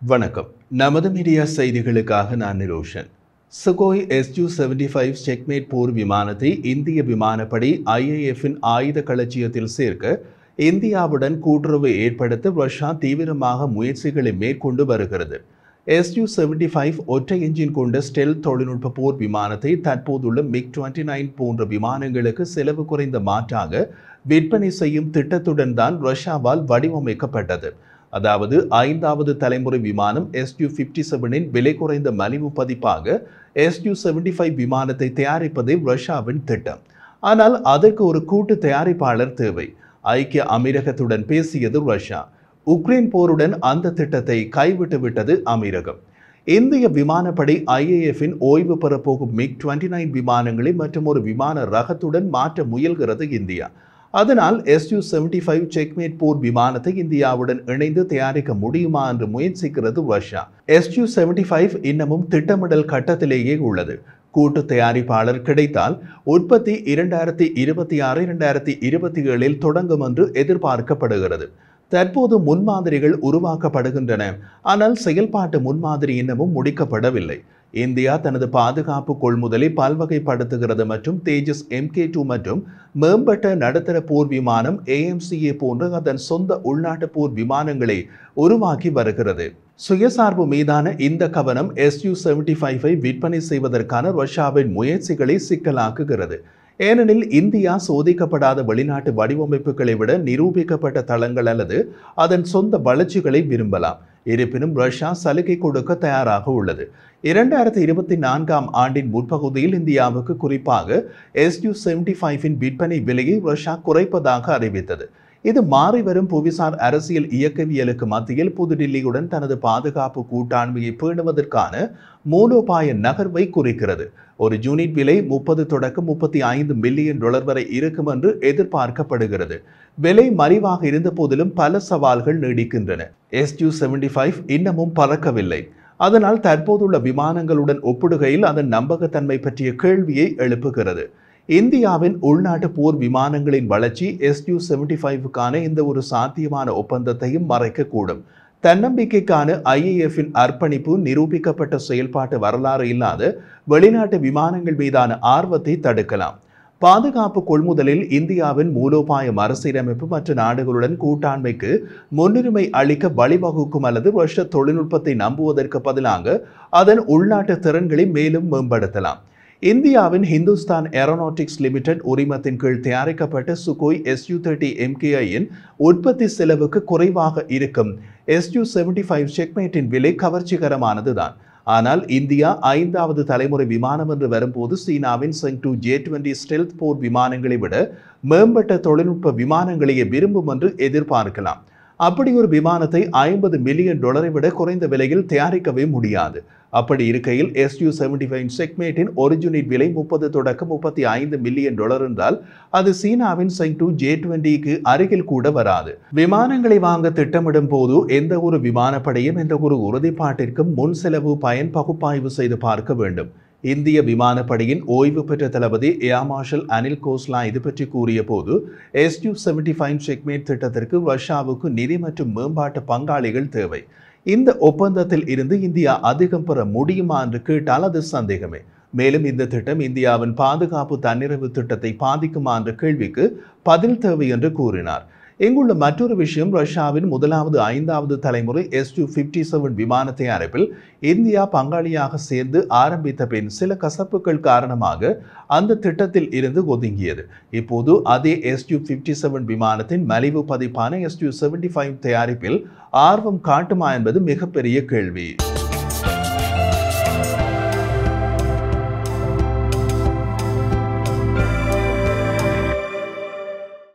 வணக்கம். நமது மீடியா செய்திகளுக்காக நான் நிரோஷன். சுகோய் Su-75 செக்மேட் போர் விமானத்தை இந்திய விமானப்படை IAF-இன் ஆயுத களஞ்சியத்தில் சேர்க்க இந்தியாவுடன் கூட்டுறவு ஏற்படுத்த ரஷ்யா தீவிரமாக முயற்சிகளை மேற்கொண்டு வருகிறது. Su-75 ஒற்றை என்ஜின் கொண்ட ஸ்டெல்த் தொழில்நுட்ப போர் விமானத்தை தற்போதுள்ள MiG-29 போன்ற விமானங்களுக்கு செலவு குறைந்த மாற்றாக விற்பனை செய்யும் திட்டத்துடன் தான் ரஷ்யாவால் வடிவமைக்கப்பட்டது. அதாவது 5வது தலைமுறை விமானம் Su-57இன் விலை குறைந்த மலிவு பதிப்பாக Su-75 விமானத்தை தயாரிப்பதே ரஷ்யாவின் திட்டம். ஆனால் அதற்கு ஒரு கூட்டு தயாரிப்பாளர் தேவை. ஐக்கிய அமீரகத்துடன் பேசியது ரஷ்யா. உக்ரைன் போருடன் அந்த திட்டத்தை கைவிட்டு விட்டது அமீரகம். இந்திய விமானப்படை IAF-இன் ஓய்வு பெறப்போகும் MiG-29 விமானங்களை மற்றும் ஒரு விமான ரகத்துடன் மாற்ற முயல்கிறது இந்தியா. அதனால் Su-75 செக்மேட் போர் விமானத்தை இந்தியாவுடன் இணைந்து தயாரிக்க முடியுமா என்று முயற்சிக்கிறது ரஷ்யா. Su-75 இன்னமும் திட்டமிடல் கட்டத்திலேயே உள்ளது. கூட்டு தயாரிப்பாளர் கிடைத்தால் உற்பத்தி 2026-2027 தொடங்கும் என்று எதிர்பார்க்கப்படுகிறது. தற்போது முன்மாதிரிகள் உருவாக்கப்படுகின்றன. ஆனால் செயல்பாட்டு முன்மாதிரி இன்னமும் முடிக்கப்படவில்லை. இந்தியா தனது பாதுகாப்பு கொள்முதலை பல்வகைப்படுத்துகிறது மற்றும் தேஜஸ் Mk2 மற்றும் மேம்பட்ட நடுத்தர போர் விமானம் AMCA போன்ற அதன் சொந்த உள்நாட்டு போர் விமானங்களை உருவாக்கி வருகிறது. சுயசார்பு மீதான இந்த கவனம் Su-75ஐ விற்பனை செய்வதற்கான ரஷ்யாவின் முயற்சிகளை சிக்கலாக்குகிறது. ஏனெனில் இந்தியா சோதிக்கப்படாத வெளிநாட்டு வடிவமைப்புகளை விட நிரூபிக்கப்பட்ட தளங்கள் அல்லது அதன் சொந்த வளர்ச்சிகளை விரும்பலாம். இருப்பினும் ரஷ்யா சலுகை கொடுக்க தயாராக உள்ளது. 2024ஆம் ஆண்டின் முற்பகுதியில் இந்தியாவுக்கு குறிப்பாக Su-75இன் விற்பனை விலையை ரஷ்யா குறைப்பதாக அறிவித்தது. இது மாறிவரும் புவிசார் அரசியல் இயக்கவியலுக்கு மத்தியில் புதுடில்லியுடன் தனது பாதுகாப்பு கூட்டாண்மையை பேணுவதற்கான மூலோபாய நகர்வை குறிக்கிறது. ஒரு யூனிட் விலை 30 தொடக்கம் $35 மில்லியன் வரை இருக்கும் என்று எதிர்பார்க்கப்படுகிறது. விலை மலிவாக இருந்த போதிலும் பல சவால்கள் நீடிக்கின்றன. Su-75 இன்னமும் பறக்கவில்லை. அதனால் தற்போதுள்ள விமானங்களுடன் ஒப்பிடுகையில் அதன் நம்பகத்தன்மை பற்றிய கேள்வியை எழுப்புகிறது. இந்தியாவின் உள்நாட்டு போர் விமானங்களின் வளர்ச்சி Su-75க்கான இந்த ஒரு சாத்தியமான ஒப்பந்தத்தையும் மறைக்கக்கூடும். தன்னம்பிக்கைக்கான IAF-இன் அர்ப்பணிப்பு நிரூபிக்கப்பட்ட செயல்பாட்டு வரலாறு இல்லாத வெளிநாட்டு விமானங்கள் மீதான ஆர்வத்தை தடுக்கலாம். பாதுகாப்பு கொள்முதலில் இந்தியாவின் மூலோபாய மறுசீரமைப்பு மற்ற நாடுகளுடன் கூட்டாண்மைக்கு முன்னுரிமை அளிக்க வழிவகுக்கும் அல்லது ரஷ்ய தொழில்நுட்பத்தை நம்புவதற்கு பதிலாக அதன் உள்நாட்டு திறன்களை மேலும் மேம்படுத்தலாம். இந்தியாவின் ஹிந்துஸ்தான் ஏரோநாட்டிக்ஸ் லிமிடெட் உரிமத்தின் கீழ் தயாரிக்கப்பட்ட சுகோய் Su-30 MKI-இன் உற்பத்தி செலவுக்கு குறைவாக இருக்கும் Su-75 செக்மேட்டின் விலை கவர்ச்சிகரமானதுதான். ஆனால் இந்தியா 5வது தலைமுறை விமானம் என்று வரும்போது சீனாவின் Chengdu J-20 ஸ்டெல்த் போர் விமானங்களை விட மேம்பட்ட தொழில்நுட்ப விமானங்களையே விரும்பும் என்று எதிர்பார்க்கலாம். அப்படி ஒரு விமானத்தை $50 மில்லியன் விட குறைந்த விலையில் தயாரிக்கவே முடியாது. அப்படி இருக்கையில் Su-75 செக்மேட்டின் ஒரு யூனிட் விலை 30 தொடக்கம் $35 மில்லியன் என்றால் அது சீனாவின் Chengdu J-20க்கு அருகில் கூட வராது. விமானங்களை வாங்க திட்டமிடும் போது எந்த ஒரு விமானப்படையும் எந்த ஒரு உறுதிப்பாட்டிற்கும் முன் செலவு பயன் பகுப்பாய்வு செய்து பார்க்க வேண்டும். இந்திய விமானப்படையின் ஓய்வு பெற்ற தளபதி ஏர் மார்ஷல் அனில் கோஸ்லா இது பற்றி கூறிய போது Su-75 செக்மேட் திட்டத்திற்கு ரஷ்யாவுக்கு நிதி மற்றும் மேம்பாட்டு பங்காளிகள் தேவை. இந்த ஒப்பந்தத்தில் இருந்து இந்தியா அதிகம் பெற முடியுமா என்று கேட்டால் அது சந்தேகமே. மேலும் இந்த திட்டம் இந்தியாவின் பாதுகாப்பு தன்னிறைவு திட்டத்தை பாதிக்குமா என்ற கேள்விக்கு பதில் தேவை என்று கூறினார். இங்குள்ள மற்றொரு விஷயம், ரஷ்யாவின் முதலாவது 5வது தலைமுறை Su-57 விமான தயாரிப்பில் இந்தியா பங்காளியாக சேர்ந்து ஆரம்பித்த பின் சில கசப்புகள் காரணமாக அந்த திட்டத்தில் இருந்து ஒதுங்கியது. இப்போது அதே Su-57 விமானத்தின் மலிவு பதிப்பான Su-75 தயாரிப்பில் ஆர்வம் காட்டுமா என்பது மிகப்பெரிய கேள்வி.